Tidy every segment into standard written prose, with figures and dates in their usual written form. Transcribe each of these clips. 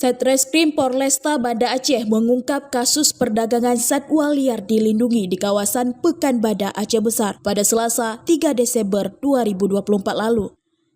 Satreskrim Polresta Banda Aceh mengungkap kasus perdagangan satwa liar dilindungi di kawasan Pekanbadak Aceh Besar pada Selasa 3 Desember 2024 lalu.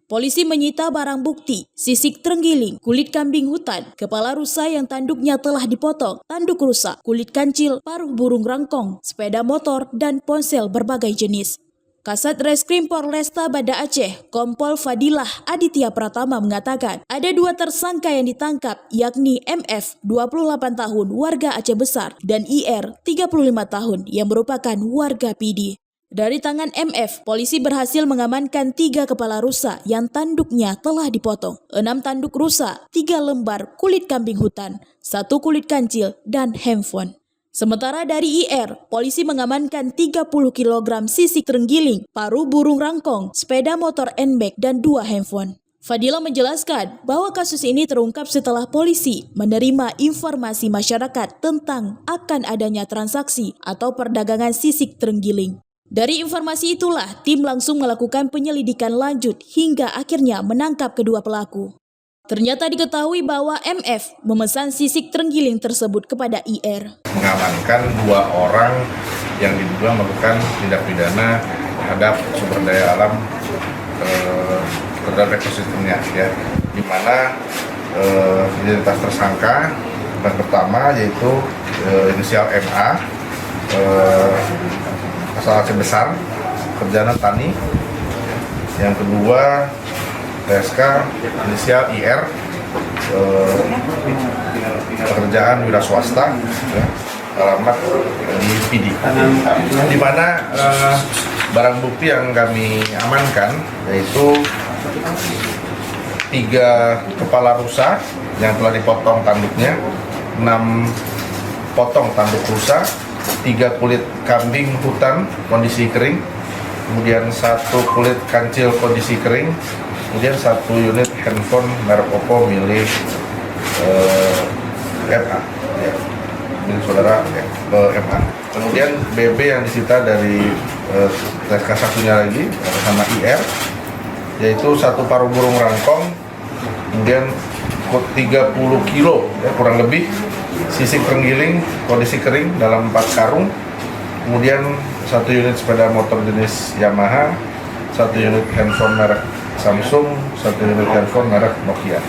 Polisi menyita barang bukti, sisik terenggiling, kulit kambing hutan, kepala rusa yang tanduknya telah dipotong, tanduk rusa, kulit kancil, paruh burung rangkong, sepeda motor, dan ponsel berbagai jenis. Kasat Reskrim Polresta Banda Aceh, Kompol Fadilah Aditya Pratama mengatakan ada 2 tersangka yang ditangkap, yakni MF 28 tahun warga Aceh Besar dan IR 35 tahun yang merupakan warga PD. Dari tangan MF, polisi berhasil mengamankan 3 kepala rusa yang tanduknya telah dipotong, 6 tanduk rusa, 3 lembar kulit kambing hutan, 1 kulit kancil, dan handphone. Sementara dari IR, polisi mengamankan 30 kg sisik terenggiling, paruh burung rangkong, sepeda motor N-Max, dan 2 handphone. Fadila menjelaskan bahwa kasus ini terungkap setelah polisi menerima informasi masyarakat tentang akan adanya transaksi atau perdagangan sisik terenggiling. Dari informasi itulah, tim langsung melakukan penyelidikan lanjut hingga akhirnya menangkap kedua pelaku. Ternyata diketahui bahwa MF memesan sisik terenggiling tersebut kepada IR. Mengamankan 2 orang yang diduga melakukan tindak pidana terhadap sumber daya alam terhadap ekosistemnya, ya, di mana identitas tersangka yang pertama yaitu inisial MA, asal Aceh Besar, kerjaan tani. Yang kedua TSK inisial IR, pekerjaan wira swasta, ya, alamat di PD. Di mana barang bukti yang kami amankan yaitu 3 kepala rusa yang telah dipotong tanduknya, 6 potong tanduk rusa, 3 kulit kambing hutan kondisi kering, kemudian 1 kulit kancil kondisi kering, kemudian 1 unit handphone merek Oppo milik MA, ya, milik saudara MA. Kemudian BB yang disita dari TSK satunya lagi sama IR, yaitu 1 paruh burung rangkong, kemudian 30 kilo, ya, kurang lebih sisik terenggiling kondisi kering dalam 4 karung, kemudian 1 unit sepeda motor jenis Yamaha, 1 unit handphone merek Samsung, 1 unit handphone merek Nokia.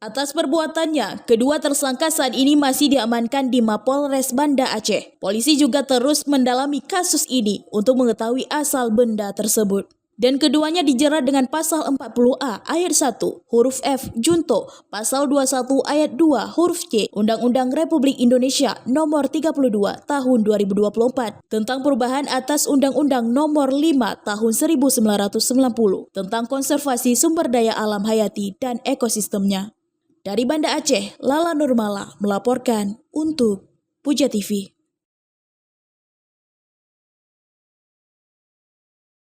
Atas perbuatannya, kedua tersangka saat ini masih diamankan di Mapolres Banda Aceh. Polisi juga terus mendalami kasus ini untuk mengetahui asal benda tersebut. Dan keduanya dijerat dengan pasal 40A ayat 1 huruf F junto, pasal 21 ayat 2 huruf C Undang-Undang Republik Indonesia nomor 32 tahun 2024 tentang perubahan atas Undang-Undang nomor 5 tahun 1990 tentang konservasi sumber daya alam hayati dan ekosistemnya. Dari Banda Aceh, Lala Nurmala melaporkan untuk Puja TV.